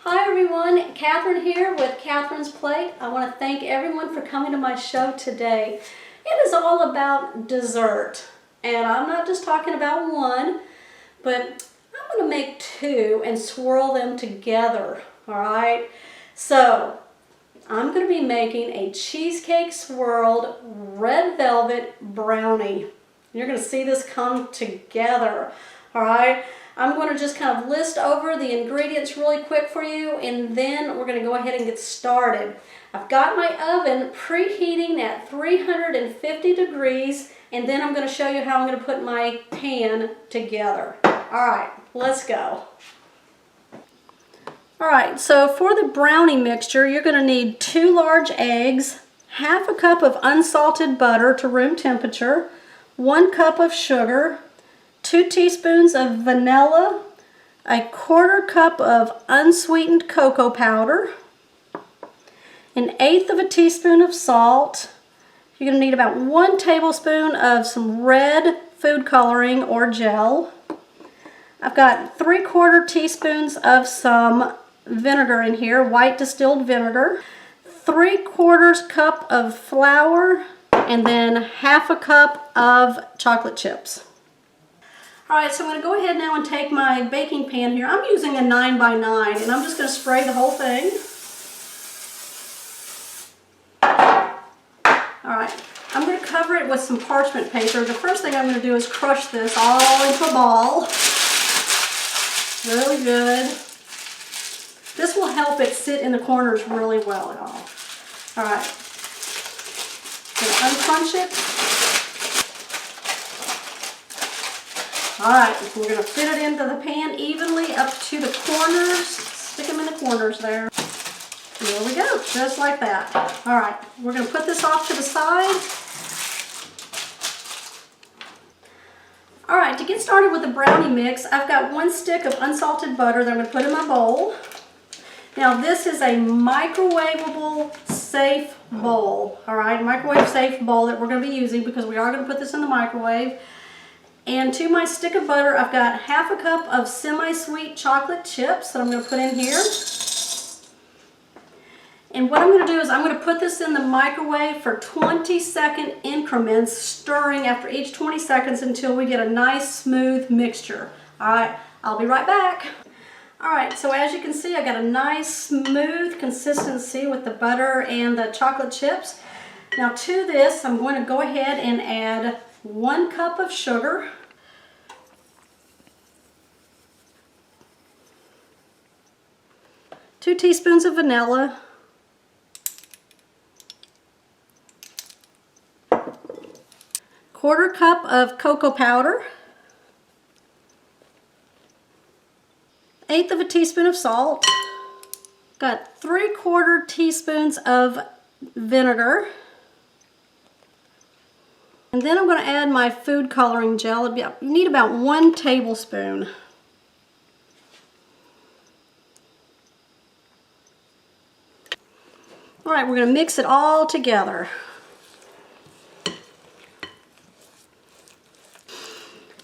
Hi everyone, Catherine here with Catherine's Plate. I want to thank everyone for coming to my show today. It is all about dessert, and I'm not just talking about one, but I'm going to make two and swirl them together, alright? So, I'm going to be making a cheesecake swirled red velvet brownie. You're going to see this come together, alright? I'm going to just kind of list over the ingredients really quick for you, and then we're going to go ahead and get started. I've got my oven preheating at 350 degrees, and then I'm going to show you how I'm going to put my pan together. Alright, let's go. Alright, so for the brownie mixture, you're going to need 2 large eggs, half a cup of unsalted butter to room temperature, 1 cup of sugar, 2 teaspoons of vanilla, a 1/4 cup of unsweetened cocoa powder, 1/8 of a teaspoon of salt. You're going to need about 1 tablespoon of some red food coloring or gel. I've got 3/4 teaspoons of some vinegar in here, white distilled vinegar, 3/4 cup of flour, and then half a cup of chocolate chips. Alright, so I'm going to go ahead now and take my baking pan here. I'm using a 9x9, and I'm just going to spray the whole thing. Alright, I'm going to cover it with some parchment paper. The first thing I'm going to do is crush this all into a ball. Really good. This will help it sit in the corners really well, y'all. Alright, going to uncrunch it. Alright, we're going to fit it into the pan evenly up to the corners. Stick them in the corners there. There we go, just like that. Alright, we're going to put this off to the side. Alright, to get started with the brownie mix, I've got 1 stick of unsalted butter that I'm going to put in my bowl. Now this is a microwavable safe bowl. Alright, microwave safe bowl that we're going to be using because we are going to put this in the microwave. And to my stick of butter, I've got half a cup of semi-sweet chocolate chips that I'm going to put in here. And what I'm going to do is I'm going to put this in the microwave for 20-second increments, stirring after each 20 seconds until we get a nice smooth mixture. Alright, I'll be right back. Alright, so as you can see, I got a nice smooth consistency with the butter and the chocolate chips. Now to this, I'm going to go ahead and add 1 cup of sugar, 2 teaspoons of vanilla, 1/4 cup of cocoa powder, 1/8 of a teaspoon of salt, got 3/4 teaspoons of vinegar. And then I'm going to add my food coloring gel. You need about 1 tablespoon. Alright, we're going to mix it all together.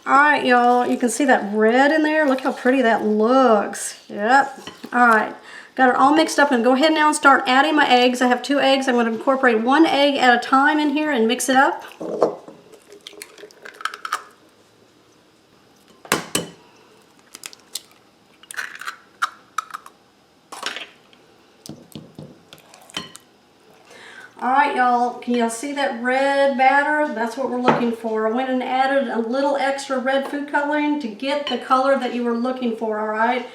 Alright, y'all, you can see that red in there. Look how pretty that looks. Yep. Alright, got it all mixed up. I'm going to go ahead now and start adding my eggs. I have 2 eggs. I'm going to incorporate 1 egg at a time in here and mix it up. Alright y'all, can y'all see that red batter? That's what we're looking for. I went and added a little extra red food coloring to get the color that you were looking for, alright?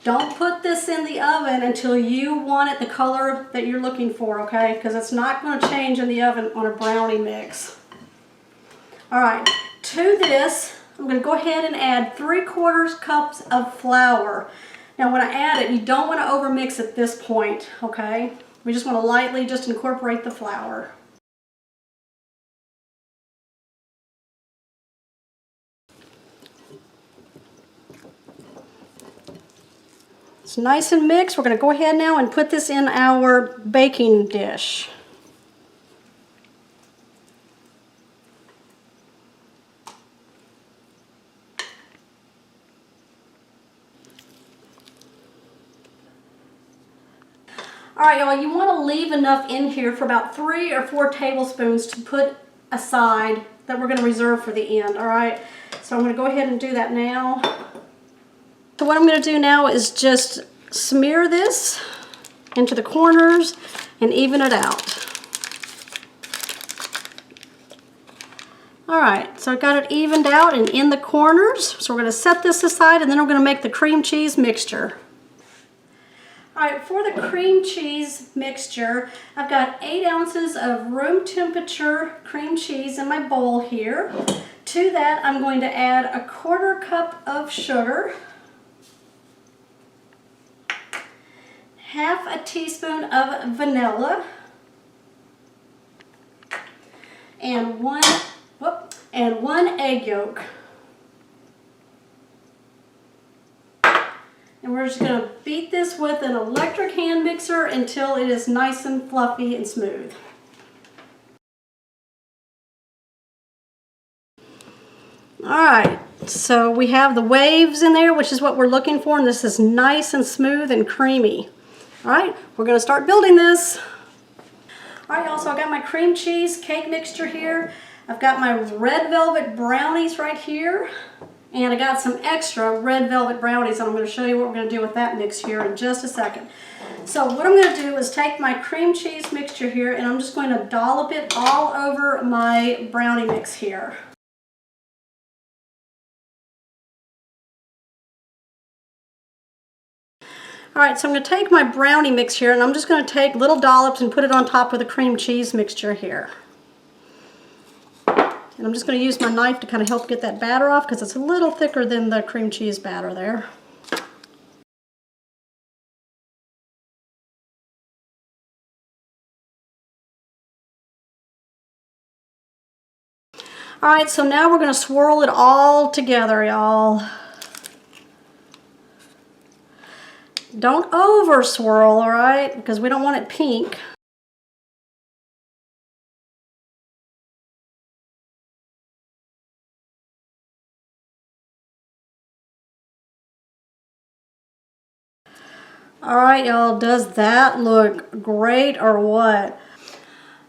Don't put this in the oven until you want it the color that you're looking for, okay? Because it's not going to change in the oven on a brownie mix. Alright, to this, I'm going to go ahead and add 3/4 cups of flour. Now when I add it, you don't want to overmix at this point, okay? We just want to lightly just incorporate the flour. It's nice and mixed. We're going to go ahead now and put this in our baking dish. All right, y'all, you want to leave enough in here for about 3 or 4 tablespoons to put aside that we're going to reserve for the end, all right? So I'm going to go ahead and do that now. So what I'm going to do now is just smear this into the corners and even it out. All right, so I got it evened out and in the corners. So we're going to set this aside and then we're going to make the cream cheese mixture. All right, for the cream cheese mixture, I've got 8 ounces of room temperature cream cheese in my bowl here. To that, I'm going to add a 1/4 cup of sugar, 1/2 teaspoon of vanilla, and one egg yolk. And we're just going to beat this with an electric hand mixer until it is nice and fluffy and smooth. Alright, so we have the waves in there, which is what we're looking for, and this is nice and smooth and creamy. Alright, we're going to start building this. Alright, y'all, so I've got my cream cheese cake mixture here. I've got my red velvet brownies right here. And I got some extra red velvet brownies, and I'm going to show you what we're going to do with that mix here in just a second. So what I'm going to do is take my cream cheese mixture here, and I'm just going to dollop it all over my brownie mix here. Alright, so I'm going to take my brownie mix here, and I'm just going to take little dollops and put it on top of the cream cheese mixture here. And I'm just going to use my knife to kind of help get that batter off because it's a little thicker than the cream cheese batter there. Alright, so now we're going to swirl it all together, y'all. Don't over swirl, alright, because we don't want it pink. Alright, y'all, does that look great or what?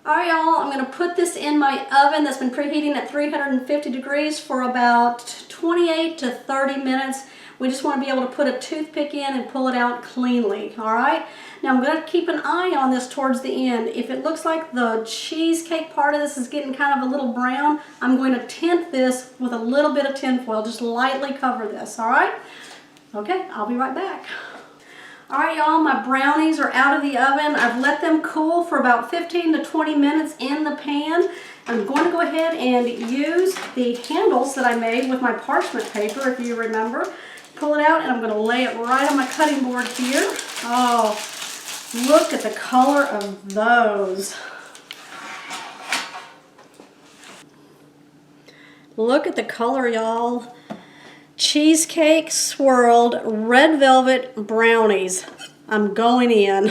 Alright, y'all, I'm going to put this in my oven that's been preheating at 350 degrees for about 28 to 30 minutes. We just want to be able to put a toothpick in and pull it out cleanly, alright? Now I'm going to keep an eye on this towards the end. If it looks like the cheesecake part of this is getting kind of a little brown, I'm going to tint this with a little bit of tinfoil. Just lightly cover this, alright? Okay, I'll be right back. Alright, y'all, my brownies are out of the oven. I've let them cool for about 15 to 20 minutes in the pan. I'm going to go ahead and use the handles that I made with my parchment paper, if you remember. Pull it out, and I'm going to lay it right on my cutting board here. Oh, look at the color of those. Look at the color, y'all. Cheesecake swirled red velvet brownies. I'm going in.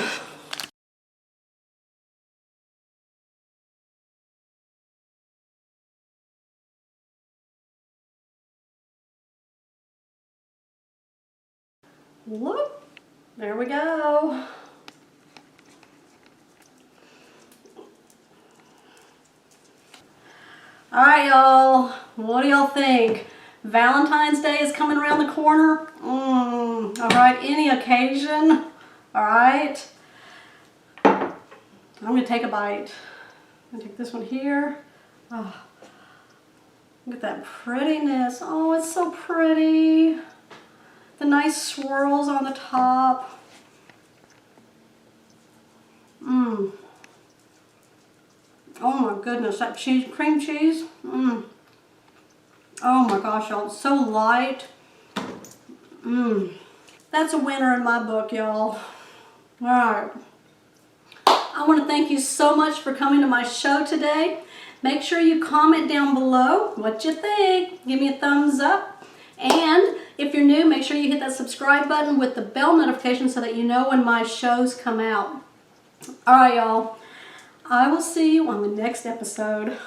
Look, there we go. All right, y'all, what do y'all think? Valentine's Day is coming around the corner. All right, any occasion. All right. I'm going to take a bite. I'm going to take this one here. Oh, look at that prettiness. Oh, it's so pretty. The nice swirls on the top. Oh my goodness, that cream cheese. Oh my gosh, y'all, it's so light. That's a winner in my book, y'all. All right. I want to thank you so much for coming to my show today. Make sure you comment down below what you think. Give me a thumbs up. And if you're new, make sure you hit that subscribe button with the bell notification so that you know when my shows come out. All right, y'all. I will see you on the next episode.